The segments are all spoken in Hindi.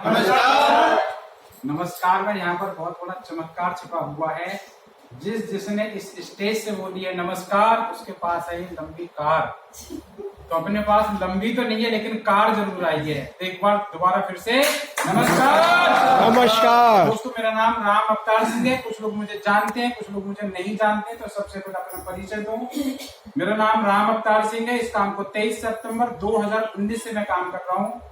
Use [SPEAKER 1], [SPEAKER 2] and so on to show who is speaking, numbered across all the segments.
[SPEAKER 1] नमस्कार।
[SPEAKER 2] नमस्कार में यहाँ पर बहुत बड़ा चमत्कार छिपा हुआ है। जिसने इस स्टेज से बोली है नमस्कार, उसके पास है लंबी कार। तो अपने पास लंबी तो नहीं है लेकिन कार जरूर आई है। तो एक बार दोबारा फिर से नमस्कार।
[SPEAKER 1] नमस्कार
[SPEAKER 2] दोस्तों, मेरा नाम राम अवतार सिंह है। कुछ लोग मुझे जानते हैं, कुछ लोग मुझे नहीं जानते। तो सबसे पहले अपना परिचय दूं। मेरा नाम राम अवतार सिंह है। इस काम को 23 सितंबर 2019 से मैं काम कर रहा हूँ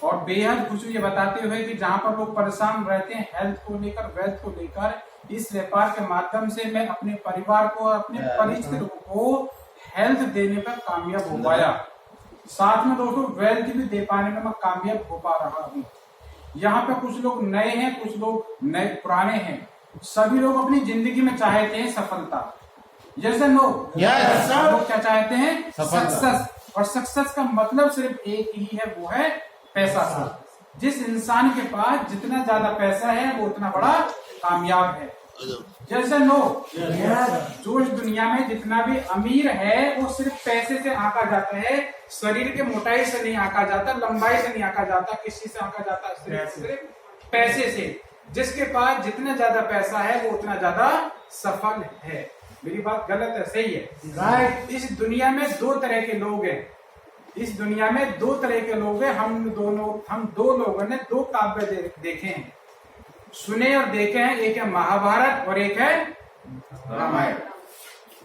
[SPEAKER 2] और बेहद खुशी ये बताते हुए कि जहाँ पर लोग परेशान रहते हैं हेल्थ को लेकर, वेल्थ को लेकर, इस व्यापार के माध्यम से मैं अपने परिवार को, अपने परिचित लोगों को हेल्थ देने पर कामयाब हो पाया। साथ में दोस्तों वेल्थ भी दे पाने में मैं कामयाब हो पा रहा हूँ। यहाँ पे कुछ लोग नए हैं, कुछ लोग नए पुराने हैं। सभी लोग अपनी जिंदगी में चाहते हैं सफलता। जैसे लोग क्या चाहते हैं? सक्सेस। और सक्सेस का मतलब सिर्फ एक ही है, वो है पैसा। जिस इंसान के पास जितना ज्यादा पैसा है वो उतना बड़ा कामयाब है। जैसे लोग जो इस दुनिया में जितना भी अमीर है वो सिर्फ पैसे से आंका जाता है। शरीर के मोटाई से नहीं आंका जाता, लंबाई से नहीं आंका जाता, किसी से आंका जाता है? सिर्फ पैसे से। जिसके पास जितना ज्यादा पैसा है वो उतना ज्यादा सफल है। मेरी बात गलत है? सही है, राइट। इस दुनिया में दो तरह के लोग हैं। इस दुनिया में दो तरह के लोग हैं। हम दो लोगों ने दो काव्य देखे हैं, सुने और देखे हैं। एक है महाभारत और एक है रामायण।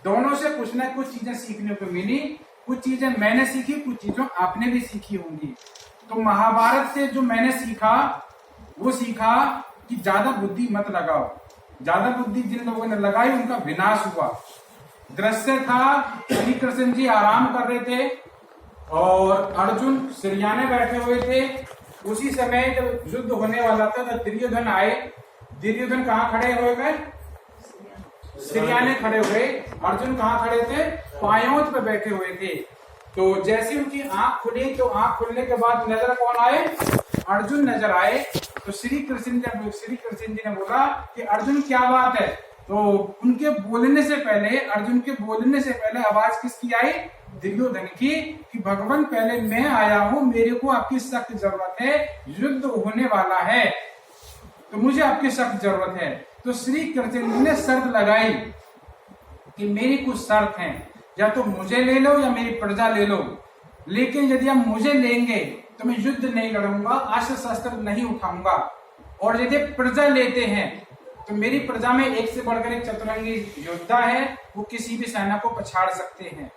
[SPEAKER 2] दोनों से कुछ ना कुछ चीजें सीखने को मिली। कुछ चीजें मैंने सीखी, कुछ चीजें आपने भी सीखी होंगी। तो महाभारत से जो मैंने सीखा वो सीखा कि ज्यादा बुद्धि मत लगाओ। ज्यादा बुद्धि जिन लोगों ने लगाई उनका विनाश हुआ। दृश्य था, श्री कृष्ण जी आराम कर रहे थे और अर्जुन सिरयाने बैठे हुए थे। उसी समय जब युद्ध होने वाला था तो दुर्योधन आए। दुर्योधन कहाँ खड़े हुए गए? सिरयाने खड़े हुए। अर्जुन कहाँ खड़े थे? पायोंत पे बैठे हुए थे। तो जैसे उनकी आंख खुली तो आंख खुलने के बाद नजर कौन आए? अर्जुन नजर आए। तो श्री कृष्ण जी ने बोला कि अर्जुन क्या बात है? तो उनके बोलने से पहले, अर्जुन के बोलने से पहले आवाज किसकी आई? दुर्योधन की, कि भगवान पहले मैं आया हूँ, मेरे को आपकी सख्त जरूरत है। युद्ध होने वाला है तो मुझे आपकी सख्त जरूरत है। तो श्री कृष्ण जी ने शर्त लगाई कि मेरी कुछ शर्त है, या तो मुझे ले लो या मेरी प्रजा ले लो, लेकिन यदि आप मुझे लेंगे तो मैं युद्ध नहीं लड़ूंगा, अस्त्र शस्त्र नहीं उठाऊंगा। और यदि प्रजा लेते हैं तो मेरी प्रजा में एक से बढ़कर एक चतुरंगी योद्धा है, वो किसी भी सेना को पछाड़ सकते हैं।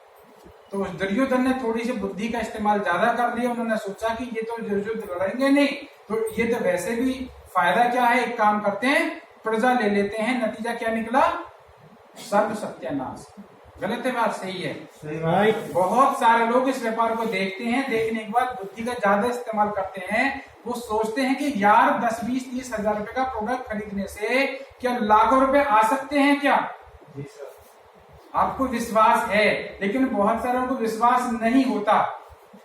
[SPEAKER 2] तो दुर्योधन ने थोड़ी सी बुद्धि का इस्तेमाल ज्यादा कर लिया। उन्होंने सोचा कि ये तो युद्ध लड़ेंगे नहीं, तो ये तो वैसे भी फायदा क्या है, एक काम करते हैं प्रजा ले लेते हैं। नतीजा क्या निकला? सर्व सत्यानाश। गलत है बात? सही है, सही। बहुत सारे लोग इस व्यापार को देखते हैं, देखने के बाद बुद्धि का ज्यादा इस्तेमाल करते हैं। वो सोचते हैं कि यार 10, 20, 30 हजार रुपए का प्रोडक्ट खरीदने से क्या लाखों रुपए आ सकते हैं क्या? आपको विश्वास है, लेकिन बहुत सारों को विश्वास नहीं होता।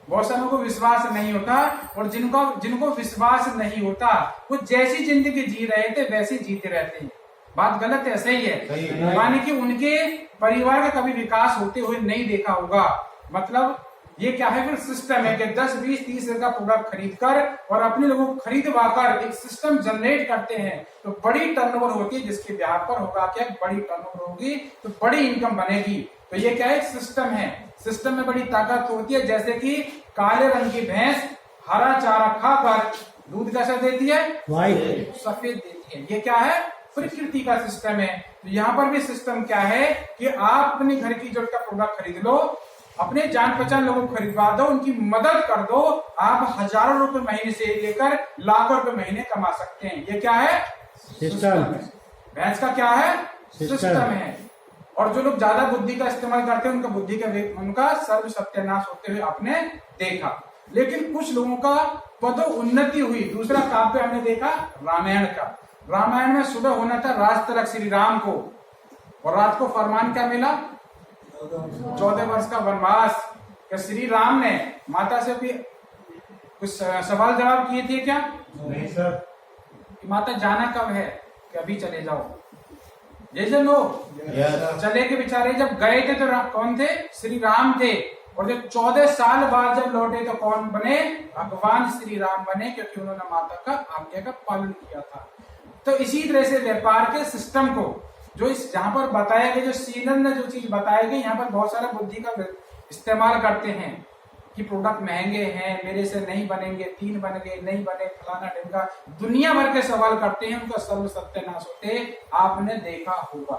[SPEAKER 2] बहुत सारों को विश्वास नहीं होता। और जिनको विश्वास नहीं होता वो जैसी जिंदगी जी रहे थे वैसे जीते रहते हैं। बात गलत है? सही है। माने कि उनके परिवार का कभी विकास होते हुए नहीं देखा होगा। मतलब ये क्या है? फिर सिस्टम है कि 10, 20, 30 का प्रोडक्ट खरीद कर और अपने लोगों को खरीदवा कर एक सिस्टम जनरेट करते हैं तो बड़ी टर्नओवर होती है। जिसके ब्याह पर होगा क्या? बड़ी टर्नओवर होगी तो बड़ी इनकम बनेगी। तो ये क्या है? सिस्टम है। सिस्टम में बड़ी ताकत होती है। जैसे कि काले रंग की भैंस हरा चारा खाकर दूध कैसा देती है? सफेद देती है। ये क्या है? प्रकृति का सिस्टम है। तो यहाँ पर भी सिस्टम क्या है कि आप अपने घर की जरूरत का प्रोडक्ट खरीद लो, अपने जान पहचान लोगों को खरीदवा दो, उनकी मदद कर दो। आप हजारों रुपए महीने से लेकर लाखों रुपए महीने कमा सकते हैं। ये क्या है? सिस्टम। भैंस का क्या है? सिस्टम है। और जो लोग ज्यादा बुद्धि का इस्तेमाल करते हैं उनका सर्व सत्यानाश होते हुए आपने देखा। लेकिन कुछ लोगों का पदोन्नति हुई। दूसरा काव्य हमने देखा रामायण का। रामायण में सुबह होना था राज तिलक श्री राम को, और रात को फरमान क्या मिला? 14 वर्ष का वनवास। क्या श्री राम ने माता से भी कुछ सवाल जवाब किए थे क्या? नहीं सर। माता जाना कब है? कि अभी चले जाओ। जैसे लोग चले के बेचारे जब गए थे तो कौन थे? श्री राम थे। और जब 14 साल बाद जब लौटे तो कौन बने? भगवान श्री राम बने, क्योंकि उन्होंने माता का आज्ञा का पालन किया था। तो इसी तरह से व्यापार के सिस्टम को जो इस यहाँ पर बताया गया, जो सीनन ने जो चीज बताई गई, यहाँ पर बहुत सारा बुद्धि का इस्तेमाल करते हैं कि प्रोडक्ट महंगे हैं, मेरे से नहीं बनेंगे, 3 बन गए, नहीं बने, फलाना ढिमका, दुनिया भर के सवाल करते हैं, उनका सर्व सत्यानाश होते आपने देखा होगा।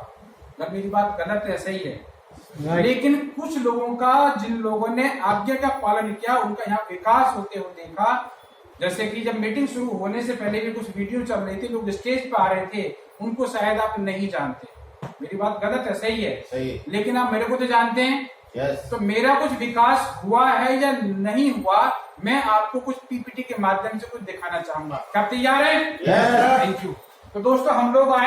[SPEAKER 2] अगर मेरी बात गलत है, सही है, लेकिन कुछ लोगों का, जिन लोगों ने आज्ञा का पालन किया, उनका यहाँ विकास होते हुए देखा। जैसे कि जब मीटिंग शुरू होने से पहले भी कुछ वीडियो चल रही थी, लोग स्टेज पे आ रहे थे, उनको शायद आप नहीं जानते। मेरी बात गलत है, सही है, सही। लेकिन आप मेरे को तो जानते हैं। तो मेरा कुछ विकास हुआ है या नहीं हुआ, मैं आपको कुछ पीपीटी के माध्यम से कुछ दिखाना चाहूंगा। क्या तैयार है? Thank you. तो दोस्तों हम लोग आए